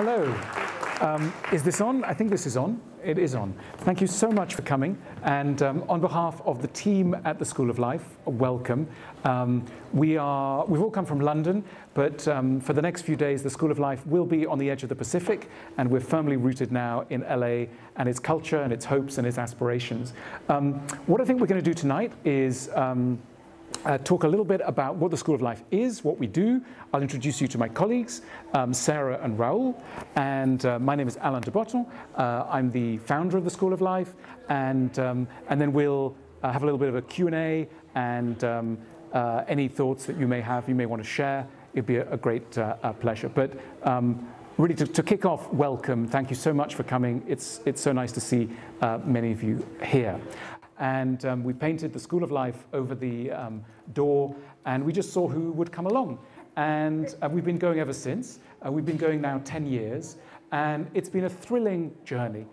Hello. Is this on? I think this is on. It is on. Thank you so much for coming. And on behalf of the team at the School of Life, welcome. We've all come from London, but for the next few days, the School of Life will be on the edge of the Pacific, and we're firmly rooted now in LA and its culture and its hopes and its aspirations. What I think we're going to do tonight is talk a little bit about what the School of Life is, what we do. I'll introduce you to my colleagues, Sarah and Raoul. And my name is Alain De Botton. I'm the founder of the School of Life. And then we'll have a little bit of a Q&A and any thoughts that you may have, you may want to share. It'd be a great pleasure. But really, to kick off, welcome. Thank you so much for coming. It's so nice to see many of you here. And we painted the School of Life over the door, and we just saw who would come along. And we've been going ever since. We've been going now 10 years, and it's been a thrilling journey.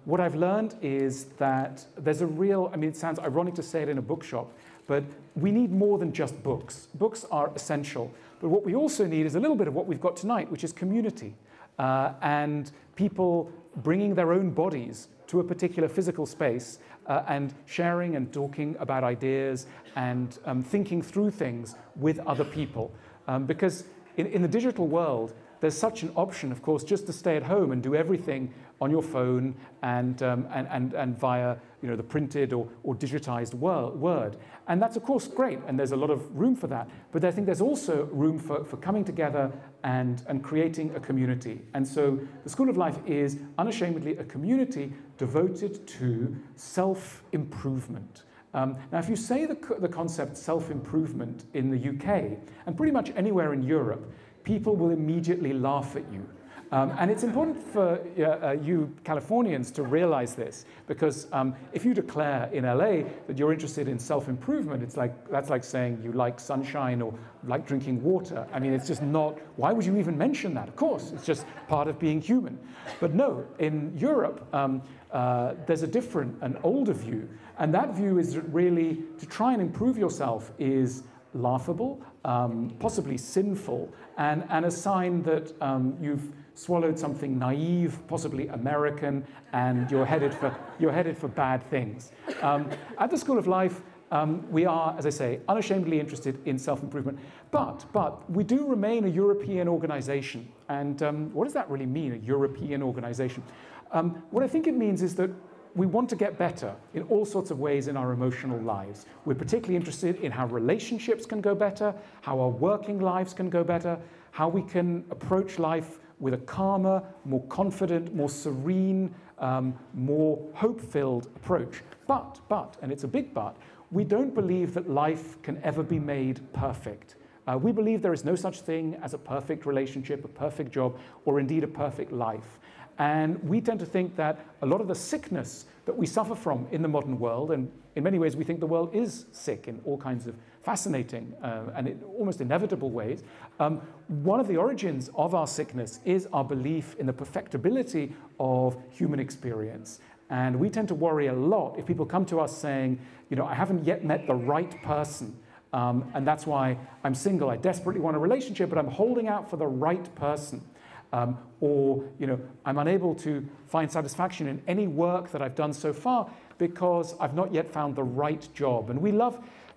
What I've learned is that there's a real, I mean, it sounds ironic to say it in a bookshop, but we need more than just books. Books are essential. But what we also need is a little bit of what we've got tonight, which is community, and people bringing their own bodies to a particular physical space and sharing and talking about ideas and thinking through things with other people. Because in the digital world, there's such an option, of course, just to stay at home and do everything on your phone and via the printed or digitized word. And that's, of course, great, and there's a lot of room for that. But I think there's also room for coming together and creating a community. And so the School of Life is unashamedly a community devoted to self-improvement. Now, if you say the concept self-improvement in the UK, and pretty much anywhere in Europe, people will immediately laugh at you. And it's important for you Californians to realize this, because if you declare in LA that you're interested in self-improvement, that's like saying you like sunshine or like drinking water. I mean, it's just not, why would you even mention that? Of course, it's just part of being human. But no, in Europe, there's a different, an older view. And that view is really to try and improve yourself is laughable, possibly sinful, and a sign that you've swallowed something naive, possibly American, and you're headed for bad things. At the School of Life, we are, as I say, unashamedly interested in self-improvement, but we do remain a European organization. And what does that really mean, a European organization? What I think it means is that we want to get better in all sorts of ways in our emotional lives. We're particularly interested in how relationships can go better, how our working lives can go better, how we can approach life with a calmer, more confident, more serene, more hope-filled approach. But, and it's a big but, we don't believe that life can ever be made perfect. We believe there is no such thing as a perfect relationship, a perfect job, or indeed a perfect life. And we tend to think that a lot of the sickness that we suffer from in the modern world, and in many ways we think the world is sick in all kinds of fascinating and almost inevitable ways, one of the origins of our sickness is our belief in the perfectibility of human experience. And we tend to worry a lot if people come to us saying, I haven't yet met the right person, and that's why I'm single. I desperately want a relationship, but I'm holding out for the right person. Or I'm unable to find satisfaction in any work that I've done so far because I've not yet found the right job. And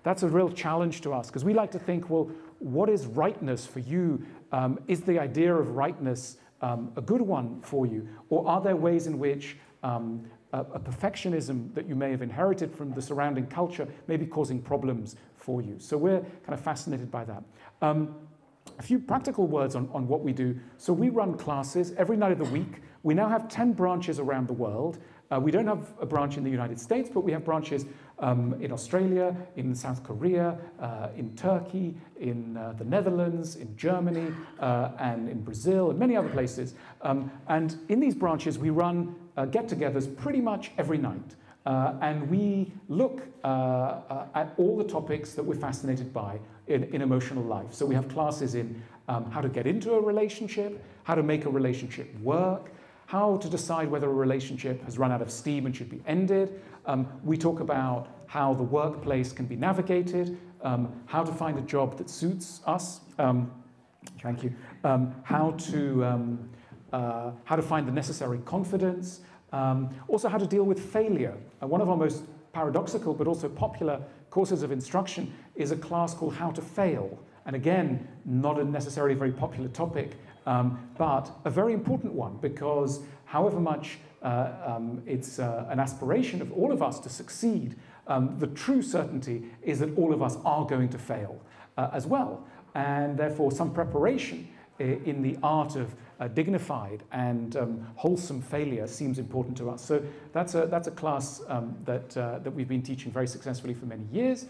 that's a real challenge to us, because we like to think, well, what is rightness for you? Is the idea of rightness a good one for you? Or are there ways in which a perfectionism that you may have inherited from the surrounding culture may be causing problems for you? So we're kind of fascinated by that. A few practical words on what we do. So we run classes every night of the week. We now have 10 branches around the world. We don't have a branch in the United States, but we have branches in Australia, in South Korea, in Turkey, in the Netherlands, in Germany, and in Brazil, and many other places. And in these branches, we run get-togethers pretty much every night. And we look at all the topics that we're fascinated by in emotional life. So we have classes in how to get into a relationship, how to make a relationship work, how to decide whether a relationship has run out of steam and should be ended. We talk about how the workplace can be navigated, how to find a job that suits us. Thank you. How to how to find the necessary confidence, also how to deal with failure. One of our most paradoxical but also popular courses of instruction is a class called How to Fail. And again, not a necessarily very popular topic, but a very important one, because however much it's an aspiration of all of us to succeed, the true certainty is that all of us are going to fail as well. And therefore, some preparation in the art of dignified and wholesome failure seems important to us. So that's a class that we've been teaching very successfully for many years.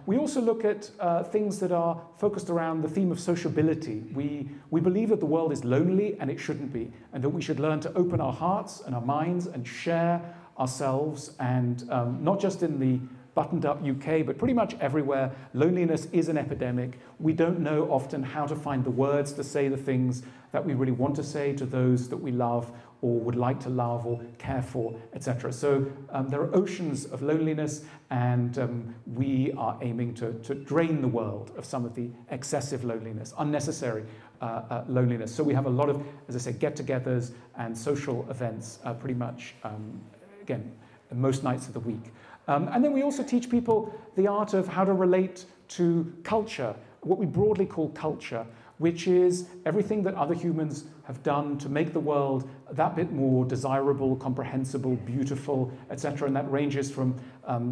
We also look at things that are focused around the theme of sociability. We believe that the world is lonely, and it shouldn't be, and that we should learn to open our hearts and our minds and share ourselves, and not just in the buttoned up UK, but pretty much everywhere. Loneliness is an epidemic. We don't know often how to find the words to say the things that we really want to say to those that we love or would like to love or care for, etc. So there are oceans of loneliness, and we are aiming to drain the world of some of the excessive loneliness, unnecessary loneliness. So we have a lot of, as I say, get-togethers and social events pretty much, again, most nights of the week. And then we also teach people the art of how to relate to culture, what we broadly call culture, which is everything that other humans have done to make the world that bit more desirable, comprehensible, beautiful, etc. And that ranges from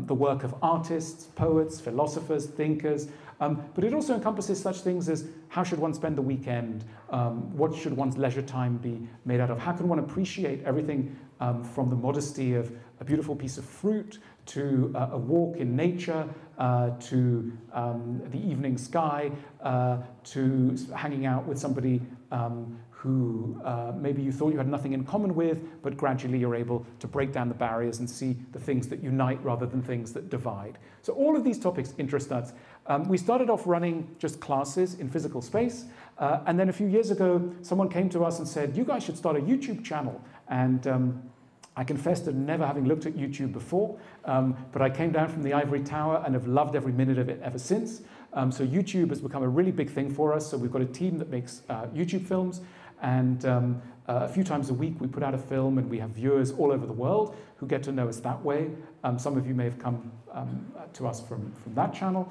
the work of artists, poets, philosophers, thinkers, but it also encompasses such things as how should one spend the weekend, what should one's leisure time be made out of, how can one appreciate everything from the modesty of a beautiful piece of fruit to a walk in nature, to the evening sky, to hanging out with somebody who maybe you thought you had nothing in common with, but gradually you're able to break down the barriers and see the things that unite rather than things that divide. So all of these topics interest us. We started off running just classes in physical space, and then a few years ago, someone came to us and said, you guys should start a YouTube channel. And I confess to never having looked at YouTube before, but I came down from the ivory tower and have loved every minute of it ever since. So YouTube has become a really big thing for us. So we've got a team that makes YouTube films, and a few times a week we put out a film, and we have viewers all over the world who get to know us that way. Some of you may have come to us from that channel.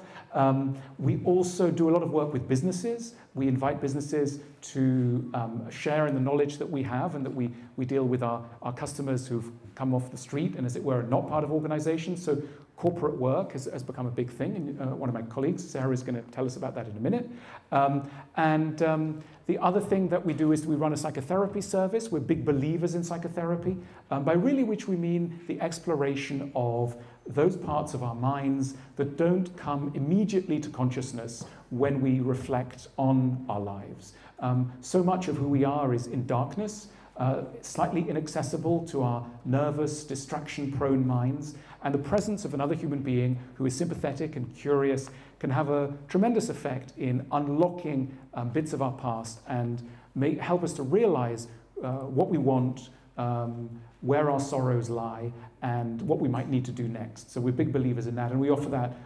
We also do a lot of work with businesses. We invite businesses to share in the knowledge that we have, and that we deal with our customers who've come off the street and, as it were, are not part of organizations. So corporate work has become a big thing, and one of my colleagues, Sarah, is going to tell us about that in a minute. The other thing that we do is we run a psychotherapy service. We're big believers in psychotherapy, by really which we mean the exploration of those parts of our minds that don't come immediately to consciousness when we reflect on our lives. So much of who we are is in darkness, slightly inaccessible to our nervous, distraction-prone minds, and the presence of another human being who is sympathetic and curious can have a tremendous effect in unlocking bits of our past and help us to realize what we want, where our sorrows lie, and what we might need to do next. So we're big believers in that, and we offer that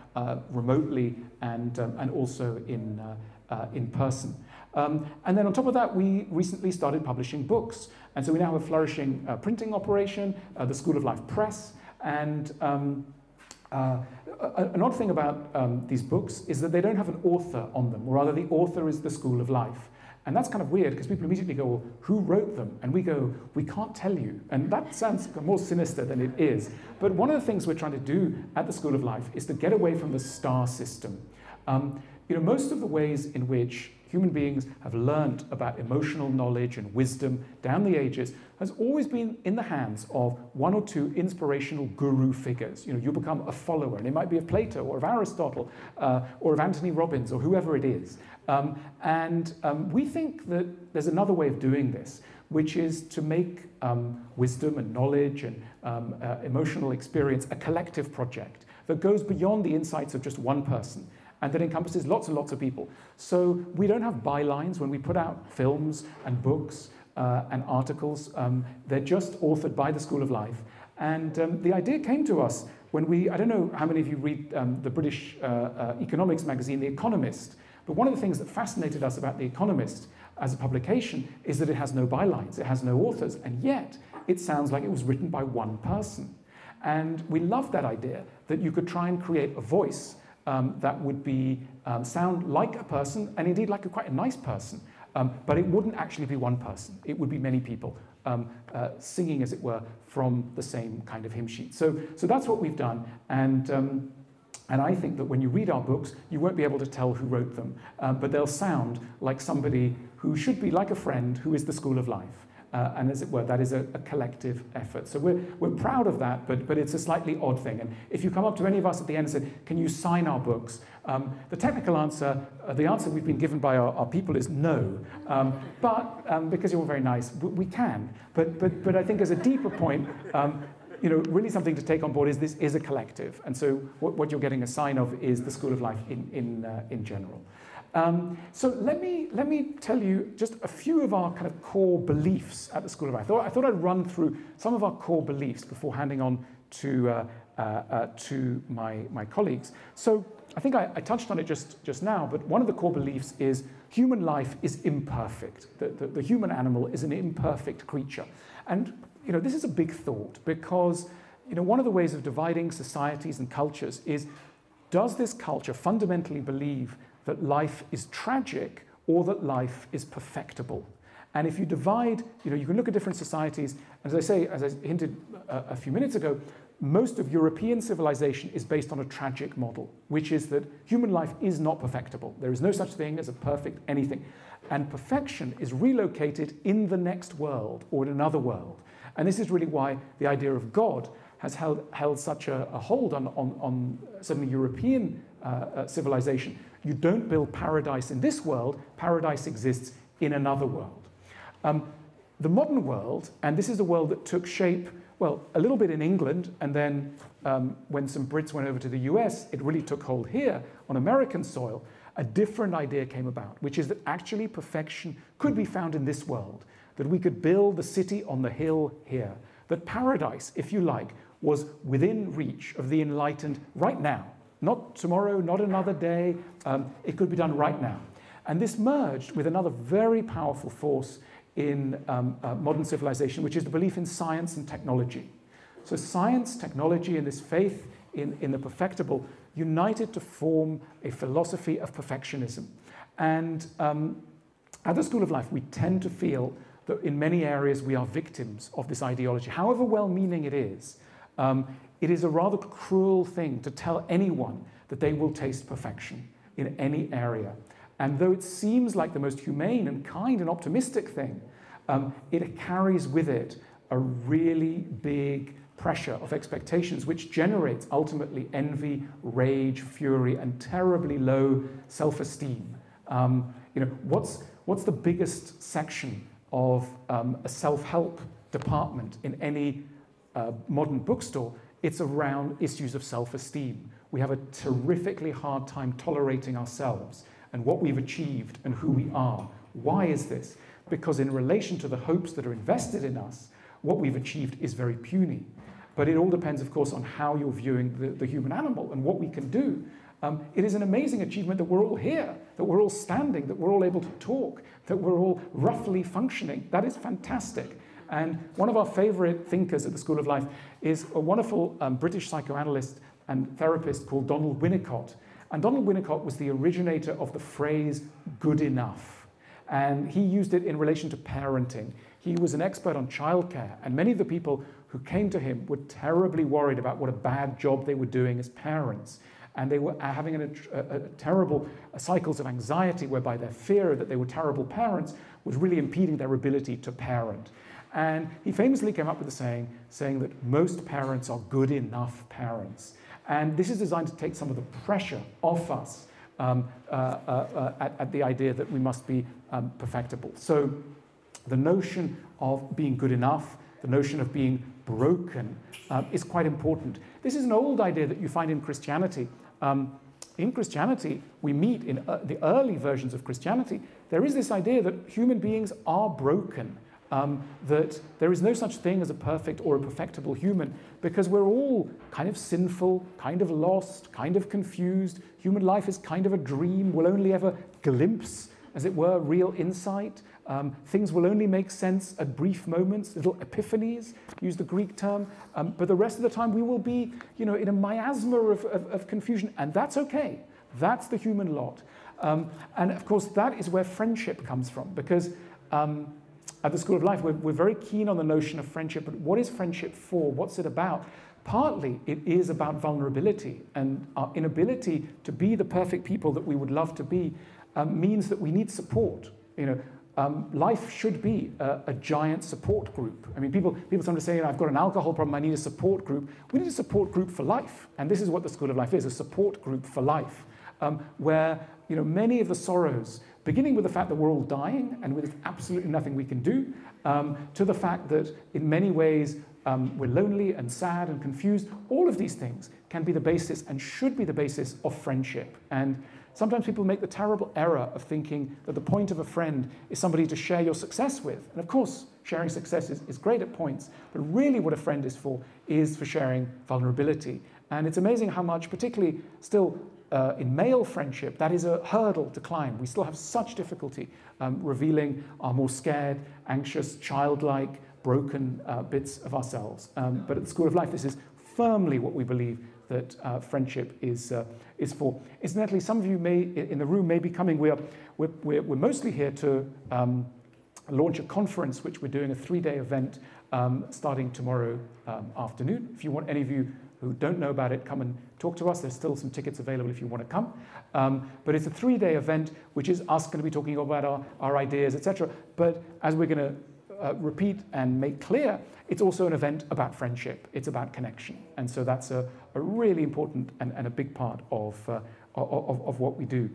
remotely and also in person. And then on top of that, we recently started publishing books. And so we now have a flourishing printing operation, the School of Life Press. And an odd thing about these books is that they don't have an author on them, or rather the author is the School of Life. And that's kind of weird, because people immediately go, well, who wrote them? And we go, we can't tell you. And that sounds more sinister than it is. But one of the things we're trying to do at the School of Life is to get away from the star system. Most of the ways in which human beings have learnt about emotional knowledge and wisdom down the ages has always been in the hands of one or two inspirational guru figures. You become a follower, and it might be of Plato or of Aristotle or of Anthony Robbins or whoever it is. We think that there's another way of doing this, which is to make wisdom and knowledge and emotional experience a collective project that goes beyond the insights of just one person, and that encompasses lots and lots of people. So we don't have bylines when we put out films and books and articles. They're just authored by the School of Life. And the idea came to us when I don't know how many of you read the British economics magazine, The Economist, but one of the things that fascinated us about The Economist as a publication is that it has no bylines, it has no authors, and yet it sounds like it was written by one person. And we love that idea that you could try and create a voice that would be sound like a person, and indeed like quite a nice person, but it wouldn't actually be one person. It would be many people singing, as it were, from the same kind of hymn sheet. So that's what we've done, and I think that when you read our books, you won't be able to tell who wrote them, but they'll sound like somebody who should be like a friend who is the School of Life. And as it were, that is a collective effort. So we're proud of that, but it's a slightly odd thing. And if you come up to any of us at the end and say, can you sign our books? The technical answer, the answer we've been given by our people is no. But because you're all very nice, we can. But I think as a deeper point, really something to take on board is this is a collective. And so what you're getting a sign of is the School of Life in general. So let me tell you just a few of our kind of core beliefs at the School of Life. I thought I'd run through some of our core beliefs before handing on to my colleagues. So I think I touched on it just now, but one of the core beliefs is human life is imperfect. The human animal is an imperfect creature. And this is a big thought because one of the ways of dividing societies and cultures is, does this culture fundamentally believe that life is tragic or that life is perfectible? And if you divide, you can look at different societies, and as I hinted a few minutes ago, most of European civilization is based on a tragic model, which is that human life is not perfectible. There is no such thing as a perfect anything. And perfection is relocated in the next world or in another world. And this is really why the idea of God has held such a hold on certainly European civilization. You don't build paradise in this world, paradise exists in another world. The modern world, and this is a world that took shape, well, a little bit in England, and then when some Brits went over to the US, it really took hold here on American soil. A different idea came about, which is that actually perfection could be found in this world, that we could build the city on the hill here, that paradise, if you like, was within reach of the enlightened right now. Not tomorrow, not another day. It could be done right now. And this merged with another very powerful force in modern civilization, which is the belief in science and technology. So science, technology, and this faith in the perfectible united to form a philosophy of perfectionism. And at the School of Life, we tend to feel that in many areas we are victims of this ideology. However well-meaning it is a rather cruel thing to tell anyone that they will taste perfection in any area. And though it seems like the most humane and kind and optimistic thing, it carries with it a really big pressure of expectations, which generates ultimately envy, rage, fury, and terribly low self-esteem. What's the biggest section of a self-help department in any modern bookstore? It's around issues of self-esteem. We have a terrifically hard time tolerating ourselves and what we've achieved and who we are. Why is this? Because in relation to the hopes that are invested in us, what we've achieved is very puny. But it all depends, of course, on how you're viewing the human animal and what we can do. It is an amazing achievement that we're all here, that we're all standing, that we're all able to talk, that we're all roughly functioning. That is fantastic. And one of our favorite thinkers at the School of Life is a wonderful British psychoanalyst and therapist called Donald Winnicott. And Donald Winnicott was the originator of the phrase good enough. And he used it in relation to parenting. He was an expert on childcare, and many of the people who came to him were terribly worried about what a bad job they were doing as parents. And they were having a terrible cycles of anxiety whereby their fear that they were terrible parents was really impeding their ability to parent. And he famously came up with the saying that most parents are good enough parents. And this is designed to take some of the pressure off us at the idea that we must be perfectible. So the notion of being good enough, the notion of being broken is quite important. This is an old idea that you find in Christianity. In Christianity, we meet in the early versions of Christianity, there is this idea that human beings are broken. That there is no such thing as a perfect or a perfectible human because we're all kind of sinful, kind of lost, kind of confused. Human life is kind of a dream. We'll only ever glimpse as it were, real insight. Things will only make sense at brief moments, little epiphanies, use the Greek term, but the rest of the time we will be, in a miasma of confusion, and that's okay. That's the human lot. And of course, that is where friendship comes from, because at the School of Life, we're very keen on the notion of friendship, but what is friendship for? What's it about? Partly, it is about vulnerability, and our inability to be the perfect people that we would love to be means that we need support. Life should be a giant support group. I mean, people sometimes say, I've got an alcohol problem, I need a support group. We need a support group for life, and this is what the School of Life is, a support group for life, where many of the sorrows, beginning with the fact that we're all dying and with absolutely nothing we can do, to the fact that in many ways we're lonely and sad and confused, all of these things can be the basis and should be the basis of friendship. And sometimes people make the terrible error of thinking that the point of a friend is somebody to share your success with. And of course, sharing success is great at points, but really what a friend is for sharing vulnerability. And it's amazing how much, particularly still in male friendship, that is a hurdle to climb. We still have such difficulty revealing our more scared, anxious, childlike, broken bits of ourselves. But at the School of Life, this is firmly what we believe that friendship is for. Incidentally, some of you in the room may be coming. We're mostly here to launch a conference, which we're doing, a 3-day event starting tomorrow afternoon. If you want, any of you who don't know about it, come and talk to us. There's still some tickets available if you want to come. But it's a 3-day event, which is us going to be talking about our ideas, etc. But as we're going to repeat and make clear, it's also an event about friendship. It's about connection. And so that's a really important and a big part of what we do.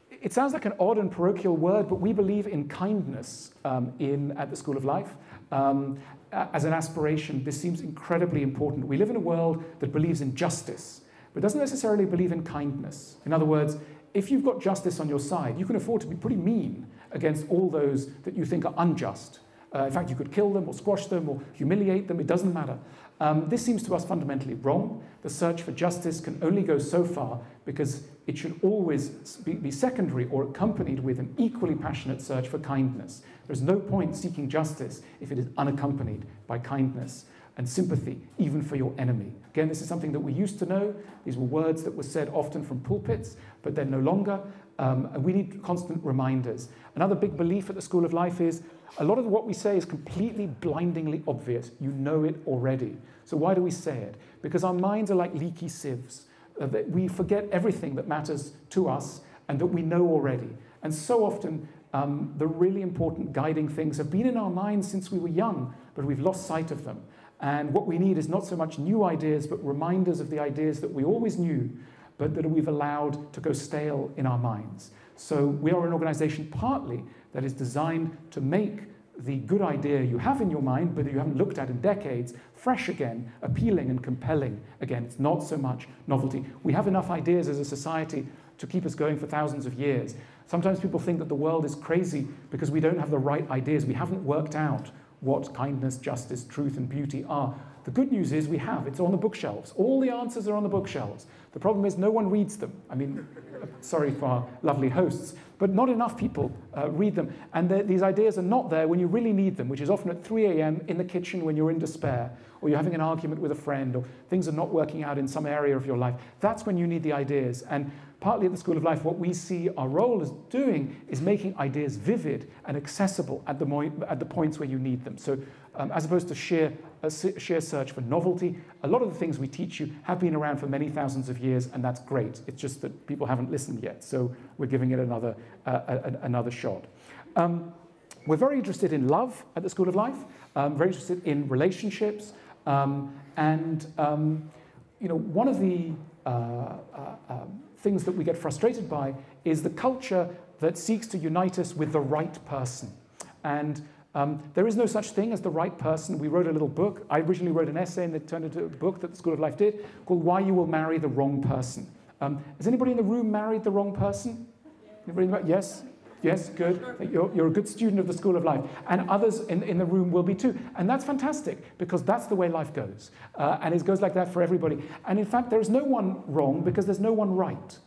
It sounds like an odd and parochial word, but we believe in kindness at the School of Life. As an aspiration, this seems incredibly important. We live in a world that believes in justice, but doesn't necessarily believe in kindness. In other words, if you've got justice on your side, you can afford to be pretty mean against all those that you think are unjust. In fact, you could kill them or squash them or humiliate them. It doesn't matter. This seems to us fundamentally wrong. The search for justice can only go so far because it should always be secondary or accompanied with an equally passionate search for kindness. There's no point seeking justice if it is unaccompanied by kindness and sympathy, even for your enemy. Again, this is something that we used to know. These were words that were said often from pulpits, but they're no longer. And we need constant reminders. Another big belief at the School of Life is a lot of what we say is completely blindingly obvious. You know it already. So why do we say it? Because our minds are like leaky sieves. That we forget everything that matters to us and that we know already. And so often, the really important guiding things have been in our minds since we were young, but we've lost sight of them. And what we need is not so much new ideas, but reminders of the ideas that we always knew, but that we've allowed to go stale in our minds. So we are an organization partly that is designed to make the good idea you have in your mind, but that you haven't looked at in decades, fresh again, appealing and compelling again. It's not so much novelty. We have enough ideas as a society to keep us going for thousands of years. Sometimes people think that the world is crazy because we don't have the right ideas. We haven't worked out what kindness, justice, truth, and beauty are. The good news is we have. It's on the bookshelves. All the answers are on the bookshelves. The problem is no one reads them. I mean, sorry for our lovely hosts, but not enough people read them. And these ideas are not there when you really need them, which is often at 3 a.m. in the kitchen when you're in despair, or you're having an argument with a friend, or things are not working out in some area of your life. That's when you need the ideas. And partly at the School of Life, what we see our role as doing is making ideas vivid and accessible at the points where you need them. So as opposed to sheer search for novelty, a lot of the things we teach you have been around for many thousands of years, and that's great. It's just that people haven't listened yet, so we're giving it another shot. We're very interested in love at the School of Life, very interested in relationships, and one of the things that we get frustrated by is the culture that seeks to unite us with the right person. And there is no such thing as the right person. We wrote a little book. I originally wrote an essay and it turned into a book that the School of Life did called Why You Will Marry the Wrong Person. Has anybody in the room married the wrong person? Anybody? Yes? Yes, good. You're a good student of the School of Life. And others in the room will be too. And that's fantastic, because that's the way life goes. And it goes like that for everybody. And in fact, there is no one wrong because there's no one right.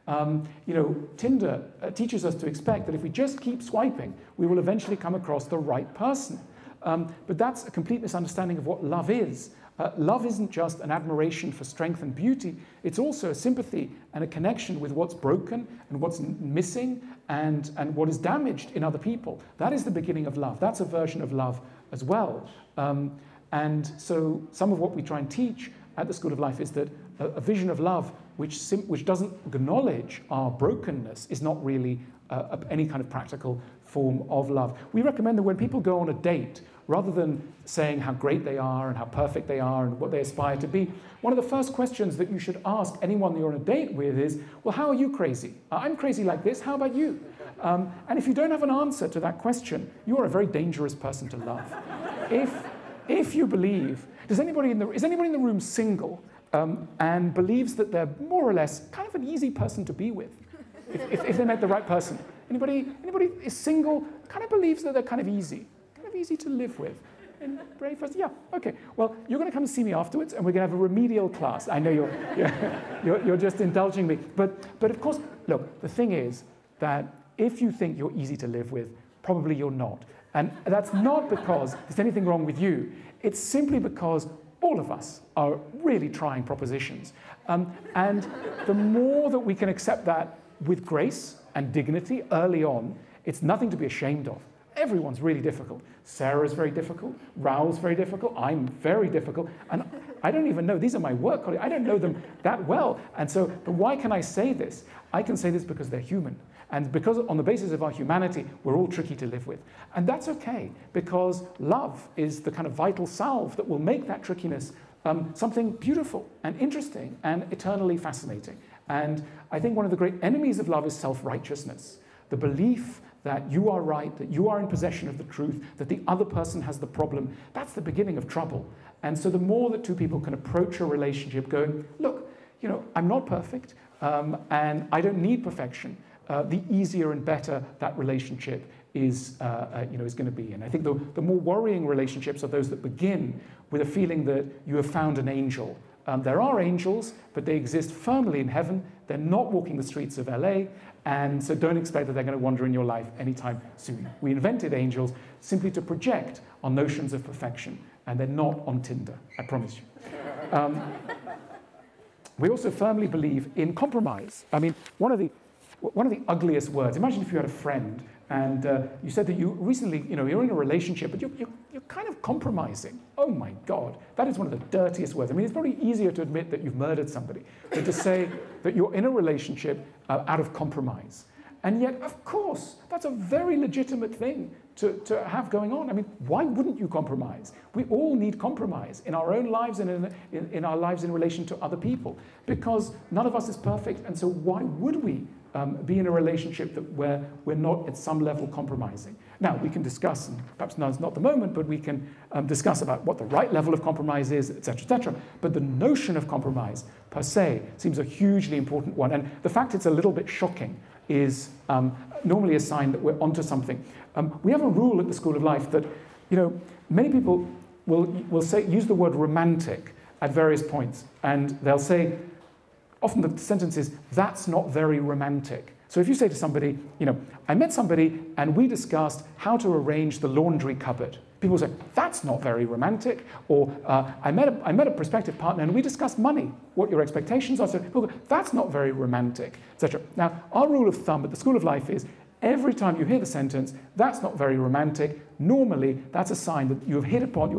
You know, Tinder teaches us to expect that if we just keep swiping, we will eventually come across the right person. But that's a complete misunderstanding of what love is. Love isn't just an admiration for strength and beauty. It's also a sympathy and a connection with what's broken and what's missing and what is damaged in other people. That is the beginning of love. That's a version of love as well. And so some of what we try and teach at the School of Life is that a vision of love which doesn't acknowledge our brokenness is not really any kind of practical form of love. We recommend that when people go on a date, rather than saying how great they are and how perfect they are and what they aspire to be, one of the first questions that you should ask anyone that you're on a date with is, well, how are you crazy? I'm crazy like this, how about you? And if you don't have an answer to that question, you are a very dangerous person to love. If you believe, is anybody in the room single and believes that they're more or less kind of an easy person to be with, if they met the right person? Anybody is single, kind of believes that they're kind of easy to live with? And brave person? Yeah, okay. Well, you're going to come and see me afterwards, and we're going to have a remedial class. I know you're just indulging me. But of course, look, the thing is that if you think you're easy to live with, probably you're not. And that's not because there's anything wrong with you. It's simply because all of us are really trying propositions. And the more that we can accept that with grace and dignity early on, it's nothing to be ashamed of. Everyone's really difficult. Sarah's very difficult. Raoul's very difficult. I'm very difficult. And I don't even know. These are my work colleagues. I don't know them that well. And so, but why can I say this? I can say this because they're human. And because on the basis of our humanity, we're all tricky to live with. And that's okay, because love is the kind of vital salve that will make that trickiness something beautiful and interesting and eternally fascinating. And I think one of the great enemies of love is self-righteousness. The belief that you are right, that you are in possession of the truth, that the other person has the problem, that's the beginning of trouble. And so the more that two people can approach a relationship going, look, you know, I'm not perfect, and I don't need perfection, the easier and better that relationship is going to be. And I think the more worrying relationships are those that begin with a feeling that you have found an angel. There are angels, but they exist firmly in heaven. They're not walking the streets of LA, and so don't expect that they're going to wander in your life anytime soon. We invented angels simply to project our notions of perfection, and they're not on Tinder, I promise you. We also firmly believe in compromise. I mean, one of the ugliest words, imagine if you had a friend and you said that you recently, you're in a relationship, but you're kind of compromising. Oh my God, that is one of the dirtiest words. I mean, it's probably easier to admit that you've murdered somebody than to say that you're in a relationship out of compromise. And yet, of course, that's a very legitimate thing to have going on. I mean, why wouldn't you compromise? We all need compromise in our own lives and in our lives in relation to other people, because none of us is perfect, and so why would we be in a relationship where we're not at some level compromising? Now, we can discuss, and perhaps now's not the moment, but we can discuss about what the right level of compromise is, etc., etc. But the notion of compromise, per se, seems a hugely important one. And the fact it's a little bit shocking is normally a sign that we're onto something. We have a rule at the School of Life that, many people will use the word romantic at various points, and they'll say, often the sentence is, that's not very romantic. So if you say to somebody, I met somebody and we discussed how to arrange the laundry cupboard. People say, that's not very romantic. Or I met a prospective partner and we discussed money, what your expectations are. So people go, that's not very romantic, etc. Now, our rule of thumb at the School of Life is, every time you hear the sentence, that's not very romantic, normally that's a sign that you're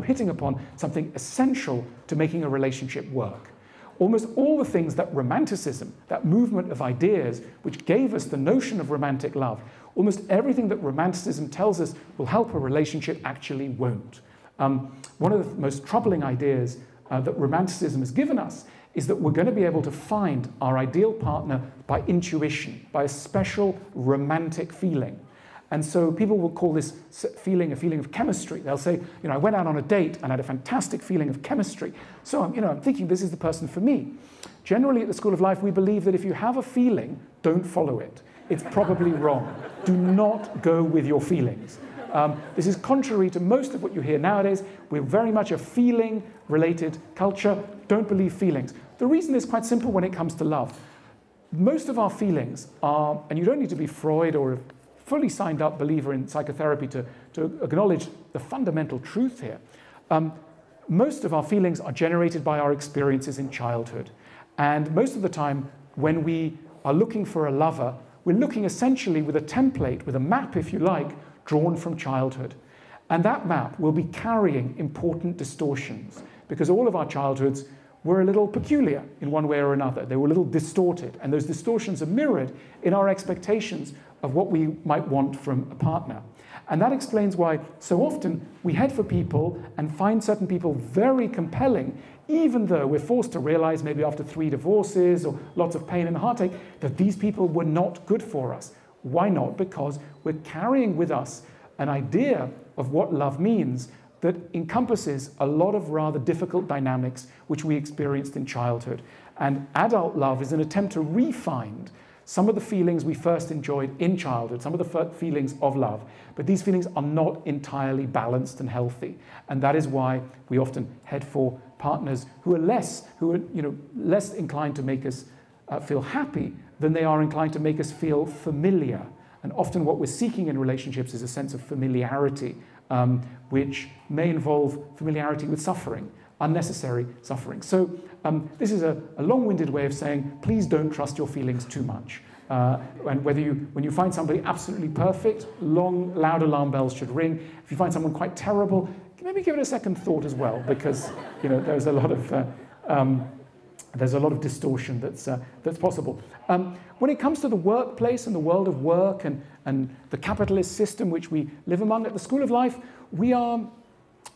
hitting upon something essential to making a relationship work. Almost all the things that romanticism, that movement of ideas, which gave us the notion of romantic love, almost everything that romanticism tells us will help a relationship actually won't. One of the most troubling ideas that romanticism has given us is that we're going to be able to find our ideal partner by intuition, by a special romantic feeling. And so people will call this feeling a feeling of chemistry. They'll say, I went out on a date and had a fantastic feeling of chemistry. So I'm thinking this is the person for me. Generally at the School of Life, we believe that if you have a feeling, don't follow it. It's probably wrong. Do not go with your feelings. This is contrary to most of what you hear nowadays. We're very much a feeling-related culture. Don't believe feelings. The reason is quite simple when it comes to love. most of our feelings are, and you don't need to be Freud or a fully signed up believer in psychotherapy to acknowledge the fundamental truth here. Most of our feelings are generated by our experiences in childhood. And most of the time, when we are looking for a lover, we're looking essentially with a template, with a map, if you like, drawn from childhood. And that map will be carrying important distortions, because all of our childhoods were a little peculiar in one way or another. They were a little distorted, and those distortions are mirrored in our expectations of what we might want from a partner. And that explains why so often we head for people and find certain people very compelling, even though we're forced to realize, maybe after 3 divorces or lots of pain and heartache, that these people were not good for us. Why not? Because we're carrying with us an idea of what love means that encompasses a lot of rather difficult dynamics which we experienced in childhood. And adult love is an attempt to re-find some of the feelings we first enjoyed in childhood, some of the feelings of love. But these feelings are not entirely balanced and healthy. And that is why we often head for partners who are less inclined to make us feel happy than they are inclined to make us feel familiar. And often what we're seeking in relationships is a sense of familiarity, which may involve familiarity with suffering, unnecessary suffering. So this is a long-winded way of saying, please don't trust your feelings too much. And when you find somebody absolutely perfect, loud alarm bells should ring. If you find someone quite terrible, maybe give it a second thought as well, because there's a lot of distortion that's possible. When it comes to the workplace and the world of work and the capitalist system which we live among at the School of Life, we are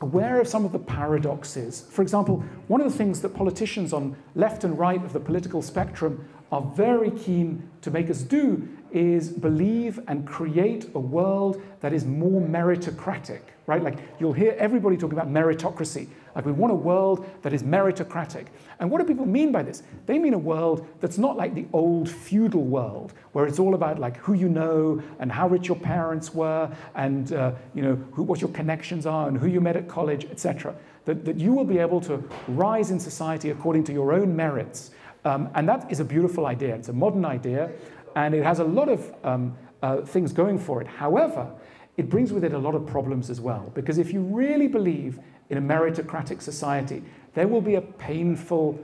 aware of some of the paradoxes. For example, one of the things that politicians on left and right of the political spectrum are very keen to make us do is believe and create a world that is more meritocratic, right? Like you'll hear everybody talking about meritocracy. Like we want a world that is meritocratic. And what do people mean by this? They mean a world that's not like the old feudal world, where it's all about like who you know and how rich your parents were and what your connections are and who you met at college, etc. That you will be able to rise in society according to your own merits. And that is a beautiful idea. It's a modern idea, and it has a lot of things going for it. However, it brings with it a lot of problems as well, because if you really believe in a meritocratic society, there will be a painful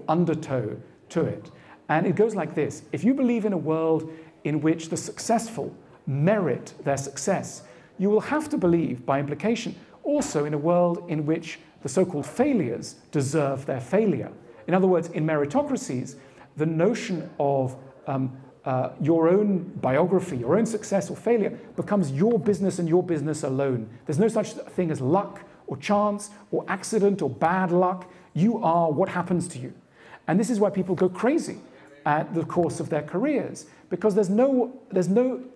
undertow to it. And it goes like this. If you believe in a world in which the successful merit their success, you will have to believe, by implication, also in a world in which the so-called failures deserve their failure. In other words, in meritocracies, the notion of your own biography, your own success or failure becomes your business and your business alone. There's no such thing as luck or chance or accident or bad luck. You are what happens to you. And this is why people go crazy at the course of their careers, because there's no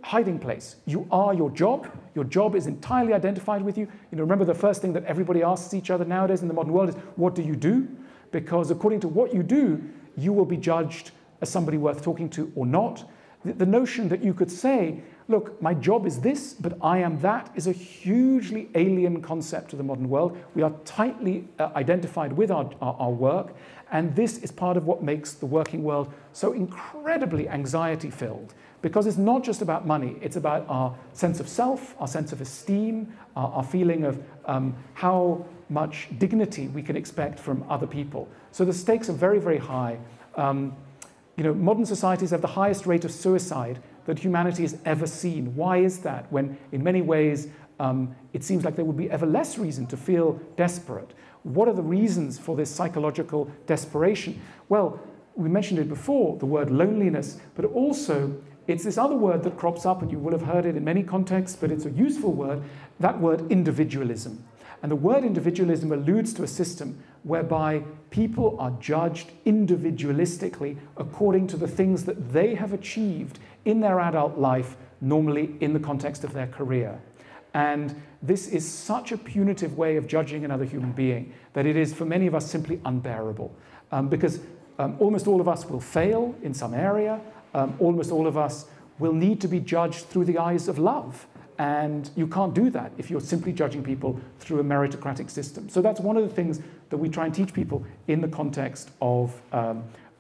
hiding place. You are your job. Your job is entirely identified with you. Remember the first thing that everybody asks each other nowadays in the modern world is, what do you do? Because according to what you do, you will be judged as somebody worth talking to or not. The notion that you could say, look, my job is this, but I am that, is a hugely alien concept to the modern world. We are tightly identified with our work, and this is part of what makes the working world so incredibly anxiety-filled, because it's not just about money, it's about our sense of self, our sense of esteem, our feeling of how much dignity we can expect from other people. So the stakes are very, very high. Modern societies have the highest rate of suicide that humanity has ever seen. Why is that? When in many ways it seems like there would be ever less reason to feel desperate. What are the reasons for this psychological desperation? Well, we mentioned it before, the word loneliness, but also it's this other word that crops up, and you will have heard it in many contexts, but it's a useful word, that word individualism. And the word individualism alludes to a system whereby people are judged individualistically according to the things that they have achieved in their adult life, normally in the context of their career. And this is such a punitive way of judging another human being that it is, for many of us, simply unbearable. Because almost all of us will fail in some area. Almost all of us will need to be judged through the eyes of love. And you can't do that if you're simply judging people through a meritocratic system. So that's one of the things that we try and teach people in the context of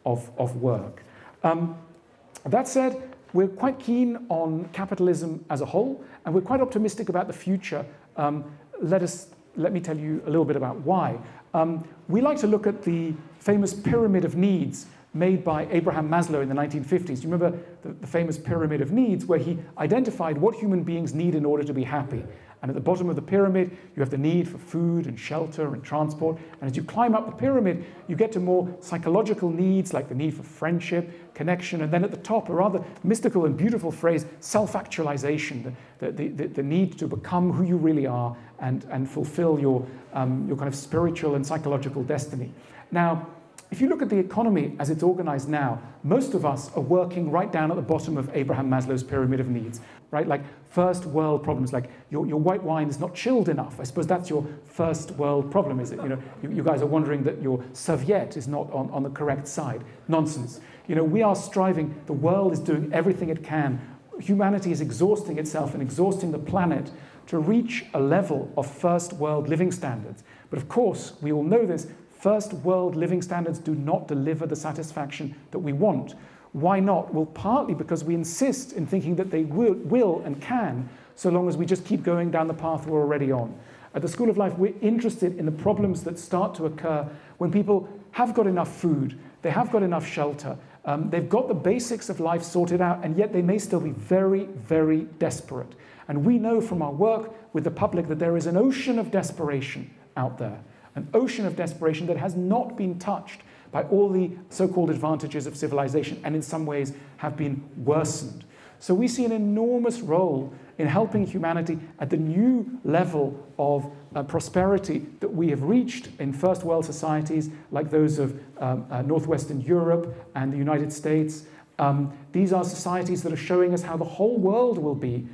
work. That said, we're quite keen on capitalism as a whole, and we're quite optimistic about the future. Let me tell you a little bit about why. We like to look at the famous pyramid of needs made by Abraham Maslow in the 1950s. You remember the famous pyramid of needs, where he identified what human beings need in order to be happy. And at the bottom of the pyramid, you have the need for food and shelter and transport. And as you climb up the pyramid, you get to more psychological needs, like the need for friendship, connection. And then at the top, a rather mystical and beautiful phrase, self-actualization, the need to become who you really are and fulfill your kind of spiritual and psychological destiny. Now, if you look at the economy as it's organized now, most of us are working right down at the bottom of Abraham Maslow's pyramid of needs, right? Like first world problems, like your white wine is not chilled enough. I suppose that's your first world problem, is it? You know, you guys are wondering that your serviette is not on the correct side. Nonsense. You know, we are striving, the world is doing everything it can. Humanity is exhausting itself and exhausting the planet to reach a level of first world living standards. But of course, we all know this, first world living standards do not deliver the satisfaction that we want. Why not? Well, partly because we insist in thinking that they will and can, so long as we just keep going down the path we're already on. At the School of Life, we're interested in the problems that start to occur when people have got enough food, they have got enough shelter, they've got the basics of life sorted out, and yet they may still be very, very desperate. And we know from our work with the public that there is an ocean of desperation out there. An ocean of desperation that has not been touched by all the so-called advantages of civilization, and in some ways have been worsened. So we see an enormous role in helping humanity at the new level of prosperity that we have reached in first world societies like those of Northwestern Europe and the United States. These are societies that are showing us how the whole world will be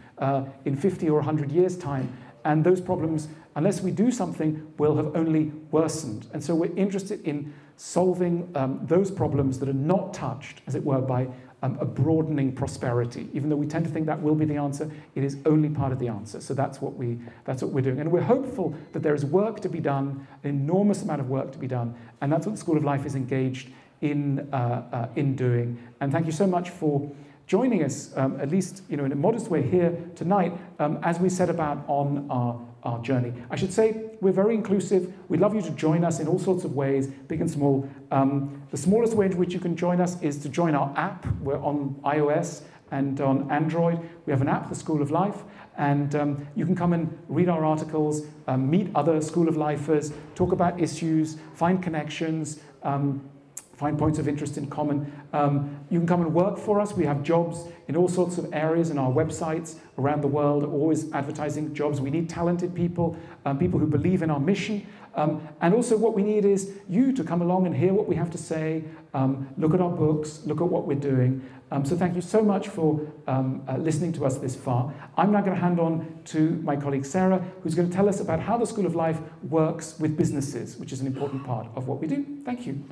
in 50 or 100 years' time. And those problems, unless we do something, will have only worsened. And so we're interested in solving those problems that are not touched, as it were, by a broadening prosperity. Even though we tend to think that will be the answer, it is only part of the answer. So that's what we're doing. And we're hopeful that there is work to be done, an enormous amount of work to be done. And that's what the School of Life is engaged in doing. And thank you so much for joining us, at least in a modest way here tonight, as we set about on our journey. I should say we're very inclusive. We'd love you to join us in all sorts of ways, big and small. The smallest way in which you can join us is to join our app. We're on iOS and on Android. We have an app, the School of Life, and you can come and read our articles, meet other School of Lifers, talk about issues, find connections, find points of interest in common. You can come and work for us. We have jobs in all sorts of areas, and our websites around the world are always advertising jobs. We need talented people, people who believe in our mission. And also what we need is you to come along and hear what we have to say, look at our books, look at what we're doing. So thank you so much for listening to us this far. I'm now going to hand on to my colleague Sarah, who's going to tell us about how the School of Life works with businesses, which is an important part of what we do. Thank you.